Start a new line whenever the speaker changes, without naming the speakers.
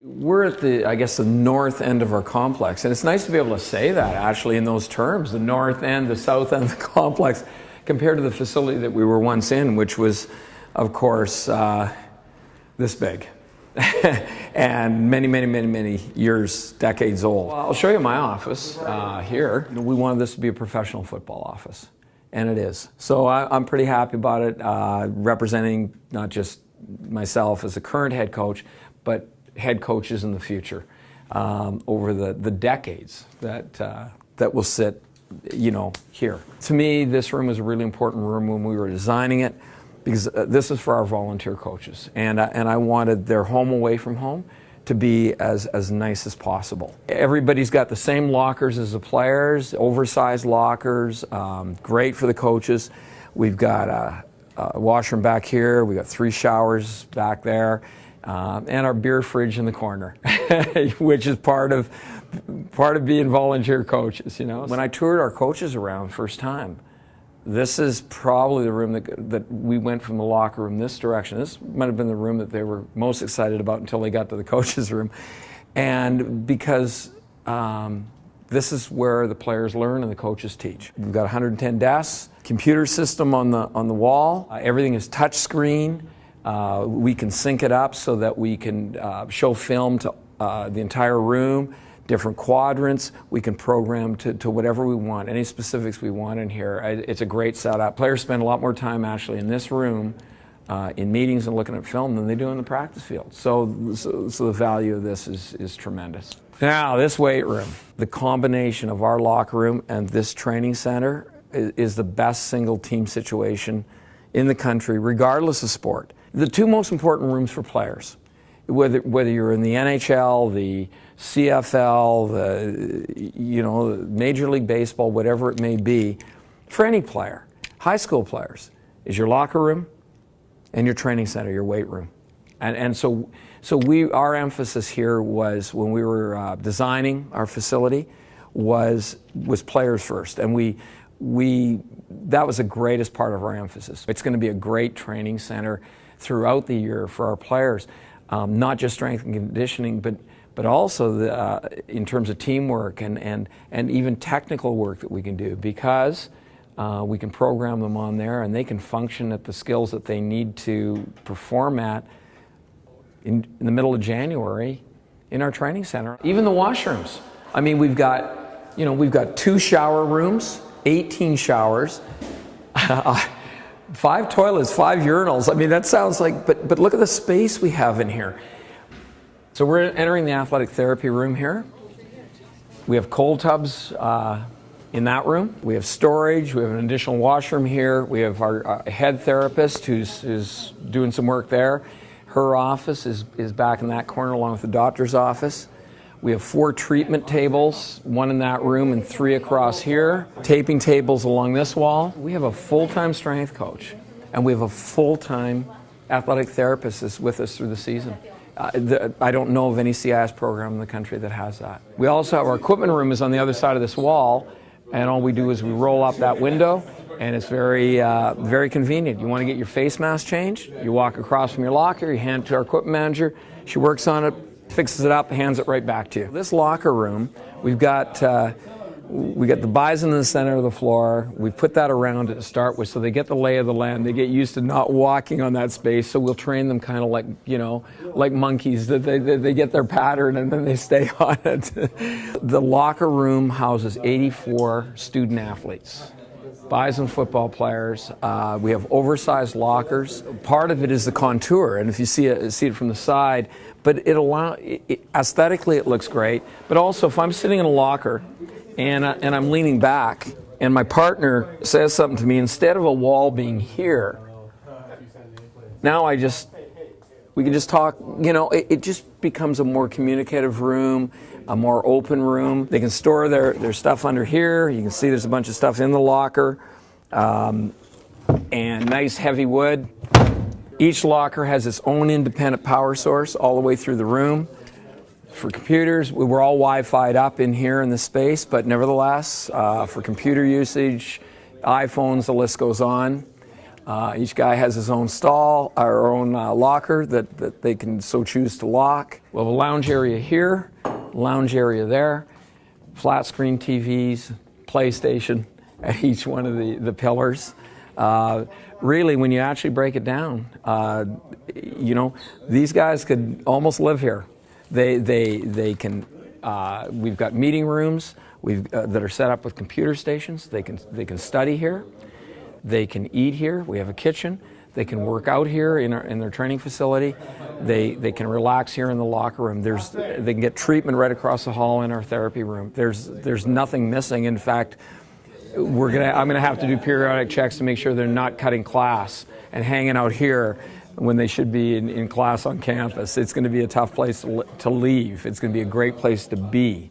We're at I guess, the north end of our complex, and it's nice to be able to say that actually in those terms, the north end, the south end of the complex, compared to the facility that we were once in, which was, of course, this big, and many years, decades old. Well, I'll show you my office here. We wanted this to be a professional football office, and it is. So I'm pretty happy about it, representing not just myself as a current head coach, but head coaches in the future over the decades that will sit, here. To me, this room was a really important room when we were designing it, because this is for our volunteer coaches, and I wanted their home away from home to be as nice as possible. Everybody's got the same lockers as the players, oversized lockers, great for the coaches. We've got a washroom back here. We've got 3 showers back there. And our beer fridge in the corner, which is part of being volunteer coaches. When I toured our coaches around first time, this is probably the room that we went from the locker room this direction. This might have been the room that they were most excited about until they got to the coaches' room, and because this is where the players learn and the coaches teach. We've got 110 desks, computer system on the wall. Everything is touch screen. We can sync it up so that we can show film to the entire room, different quadrants. We can program to whatever we want, any specifics we want in here. It's a great setup. Players spend a lot more time actually in this room in meetings and looking at film than they do in the practice field. So the value of this is tremendous. Now, this weight room, the combination of our locker room and this training center is the best single team situation in the country, regardless of sport. The 2 most important rooms for players, whether you're in the NHL, the CFL, the Major League Baseball, whatever it may be, for any player, high school players, is your locker room and your training center, your weight room. And so our emphasis here was, when we were designing our facility, was players first, and that was the greatest part of our emphasis. It's going to be a great training center throughout the year for our players, not just strength and conditioning, but also in terms of teamwork and even technical work that we can do, because we can program them on there and they can function at the skills that they need to perform at in the middle of January in our training center. Even the washrooms. I mean, we've got 2 shower rooms, 18 showers, 5 toilets, 5 urinals. I mean, that sounds like, but look at the space we have in here. So we're entering the athletic therapy room here. We have cold tubs in that room. We have storage. We have an additional washroom here. We have our head therapist who's doing some work there. Her office is back in that corner along with the doctor's office. We have 4 treatment tables, 1 in that room and 3 across here. Taping tables along this wall. We have a full-time strength coach, and we have a full-time athletic therapist that's with us through the season. I don't know of any CIS program in the country that has that. We also have our equipment room is on the other side of this wall, and all we do is we roll up that window, and it's very convenient. You want to get your face mask changed, you walk across from your locker, you hand it to our equipment manager, she works on it, fixes it up, hands it right back to you. This locker room, we've got the Bison in the center of the floor. We put that around it to start with, so they get the lay of the land. They get used to not walking on that space, so we'll train them kind of like monkeys, that they get their pattern and then they stay on it. The locker room houses 84 student athletes, Bison football players. We have oversized lockers. Part of it is the contour, and if you see it from the side, but aesthetically it looks great. But also, if I'm sitting in a locker and I'm leaning back, and my partner says something to me, instead of a wall being here, now we can just talk. It just becomes a more communicative room, a more open room. They can store their stuff under here. You can see there's a bunch of stuff in the locker, and nice heavy wood. Each locker has its own independent power source all the way through the room. For computers, we were all Wi-Fi'd up in here in this space, but nevertheless, for computer usage, iPhones, the list goes on. Each guy has his own stall, our own locker that they can so choose to lock. We'll have a lounge area here, lounge area there, flat screen TVs, PlayStation at each one of the pillars. Really, when you actually break it down, you know, these guys could almost live here. They can. We've got meeting rooms that are set up with computer stations. They can study here. They can eat here. We have a kitchen. They can work out here in their training facility. They can relax here in the locker room. They can get treatment right across the hall in our therapy room. There's nothing missing. In fact, I'm gonna have to do periodic checks to make sure they're not cutting class and hanging out here when they should be in class on campus. It's going to be a tough place to leave. It's going to be a great place to be.